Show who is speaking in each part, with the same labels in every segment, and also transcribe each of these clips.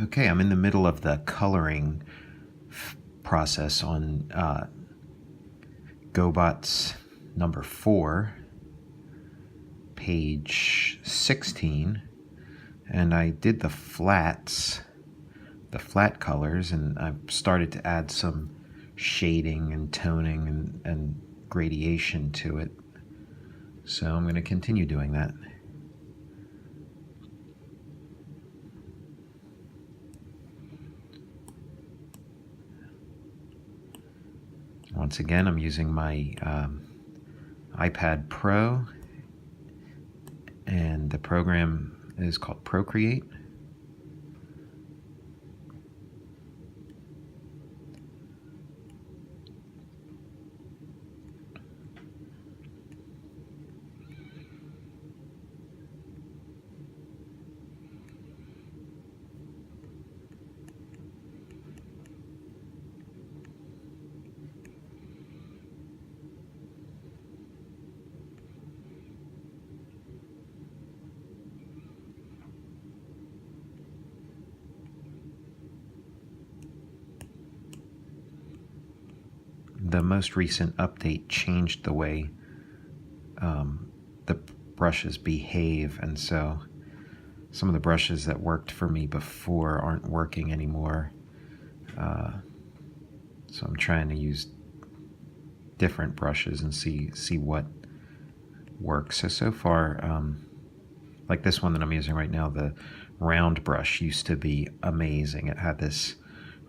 Speaker 1: Okay, I'm in the middle of the coloring process on Gobots number 4, page 16, and I did the flats, the flat colors, and I've started to add some shading and toning and gradation to it. So I'm going to continue doing that. Once again, I'm using my iPad Pro, and the program is called Procreate. The most recent update changed the way the brushes behave, and so some of the brushes that worked for me before aren't working anymore. So I'm trying to use different brushes and see what works. So far, like this one that I'm using right now, the round brush used to be amazing. It had this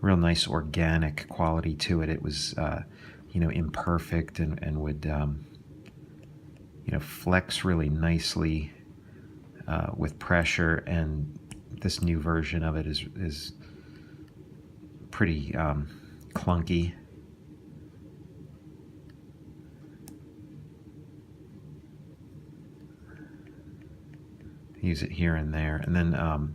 Speaker 1: real nice organic quality to it. It was imperfect and would flex really nicely with pressure. And this new version of it is pretty clunky. Use it here and there, and then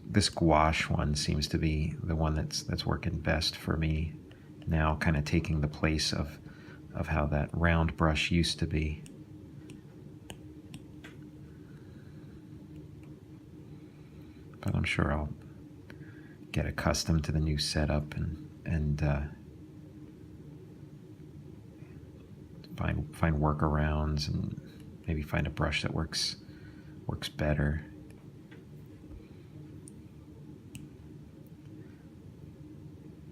Speaker 1: this gouache one seems to be the one that's working best for me now, kind of taking the place of how that round brush used to be. But I'm sure I'll get accustomed to the new setup and find workarounds and maybe find a brush that works better.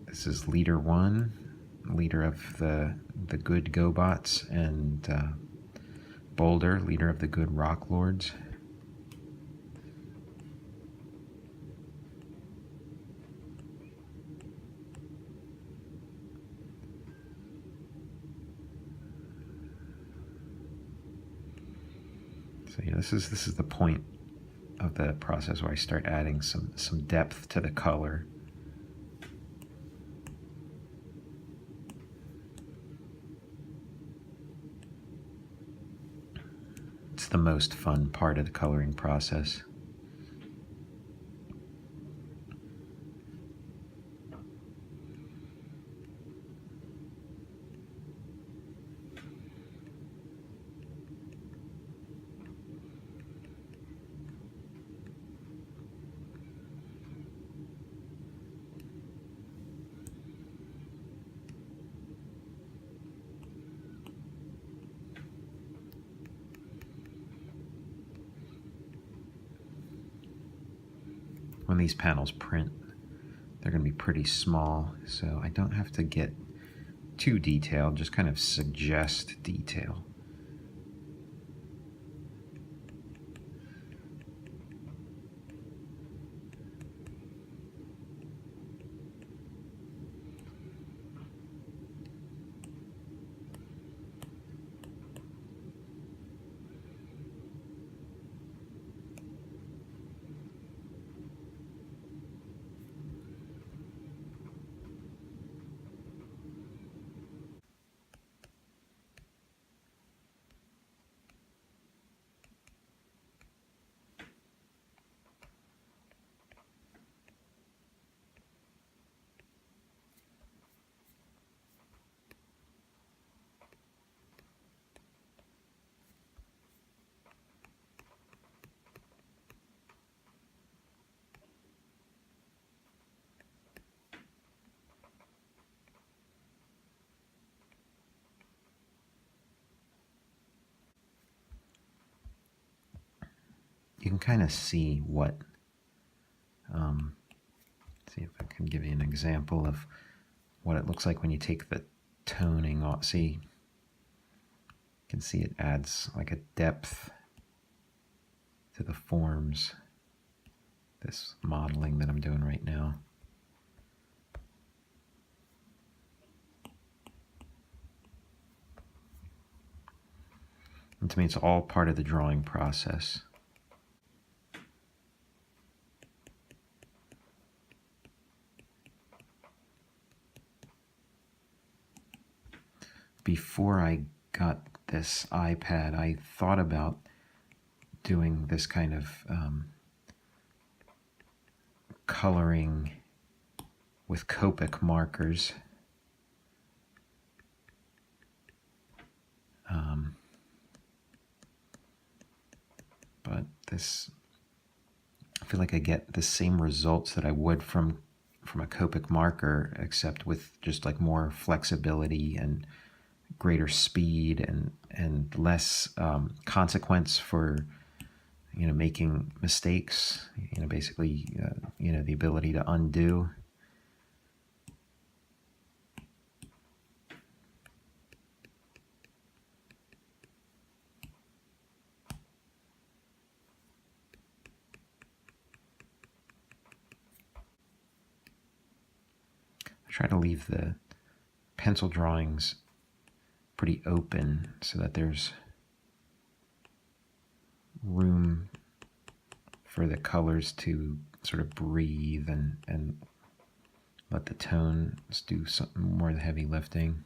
Speaker 1: This is leader 1, leader of the good Gobots, and Boulder, leader of the good Rock Lords. So yeah, this is the point of the process where I start adding some depth to the color. It's the most fun part of the coloring process. When these panels print, they're going to be pretty small, so I don't have to get too detailed, just kind of suggest detail. can kind of see what, see if I can give you an example of what it looks like when you take the toning off. See, you can see it adds like a depth to the forms, this modeling that I'm doing right now. And to me, it's all part of the drawing process. Before I got this iPad, I thought about doing this kind of coloring with Copic markers. But this, I feel like I get the same results that I would from a Copic marker, except with just like more flexibility and greater speed and less consequence for, you know, making mistakes, you know, basically, you know, the ability to undo. I try to leave the pencil drawings pretty open so that there's room for the colors to sort of breathe and let the tones do some more of the heavy lifting.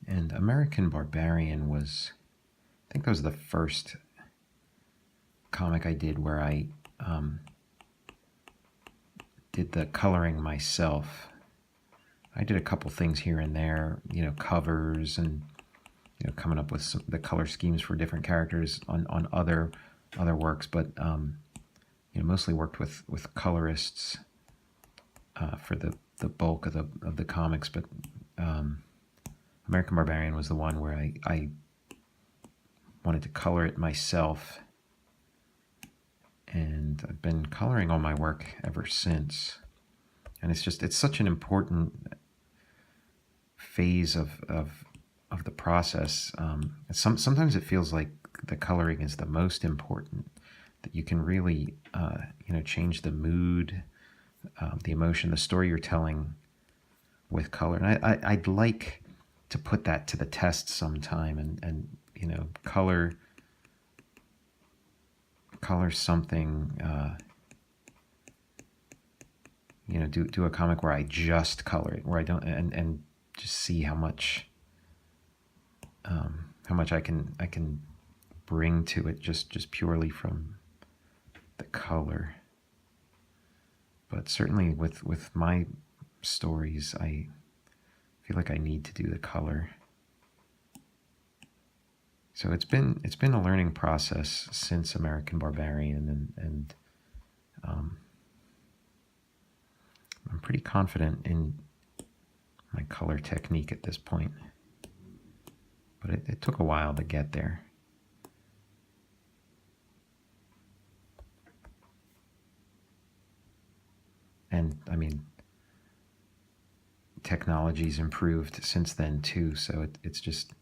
Speaker 1: And American Barbarian was, I think that was the first comic I did where I did the coloring myself. I did a couple things here and there, you know, covers and, you know, coming up with the color schemes for different characters on other works, but you know, mostly worked with colorists for the bulk of the comics. But American Barbarian was the one where I wanted to color it myself, and I've been coloring all my work ever since. And it's such an important phase of the process. Sometimes it feels like the coloring is the most important, that you can really you know, change the mood, the emotion, the story you're telling with color. And I'd like to put that to the test sometime and you know, color something, you know, do a comic where I just color it, where I don't, and just see how much I can bring to it just purely from the color. But certainly with my stories, I feel like I need to do the color. So it's been a learning process since American Barbarian, and I'm pretty confident in my color technique at this point. But it took a while to get there. And I mean, technology's improved since then too, so it's just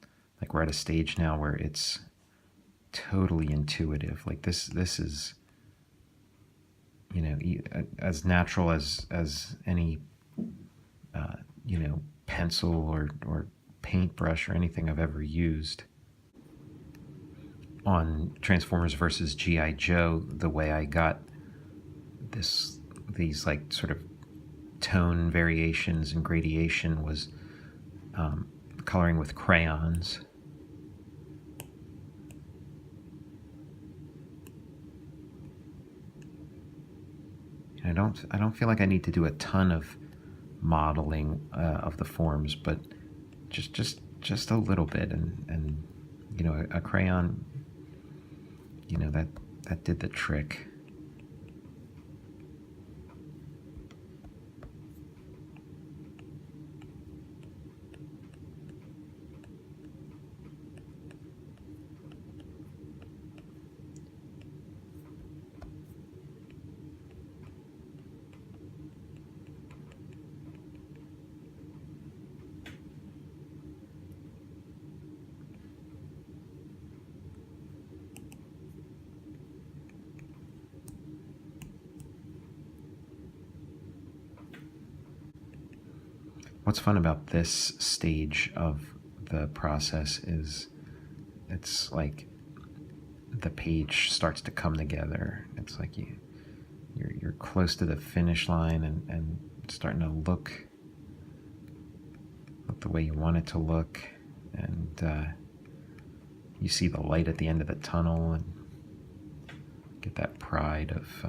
Speaker 1: like we're at a stage now where it's totally intuitive. Like this is, you know, as natural as any you know, pencil or paintbrush or anything I've ever used. On Transformers versus G.I. Joe, the way I got these like sort of tone variations and gradation was coloring with crayons. I don't feel like I need to do a ton of modeling of the forms, but just a little bit, and you know, a crayon, you know, that did the trick. What's fun about this stage of the process is it's like the page starts to come together. It's like you're close to the finish line and starting to look the way you want it to look, and you see the light at the end of the tunnel and get that pride of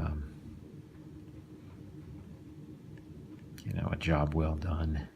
Speaker 1: you know, a job well done.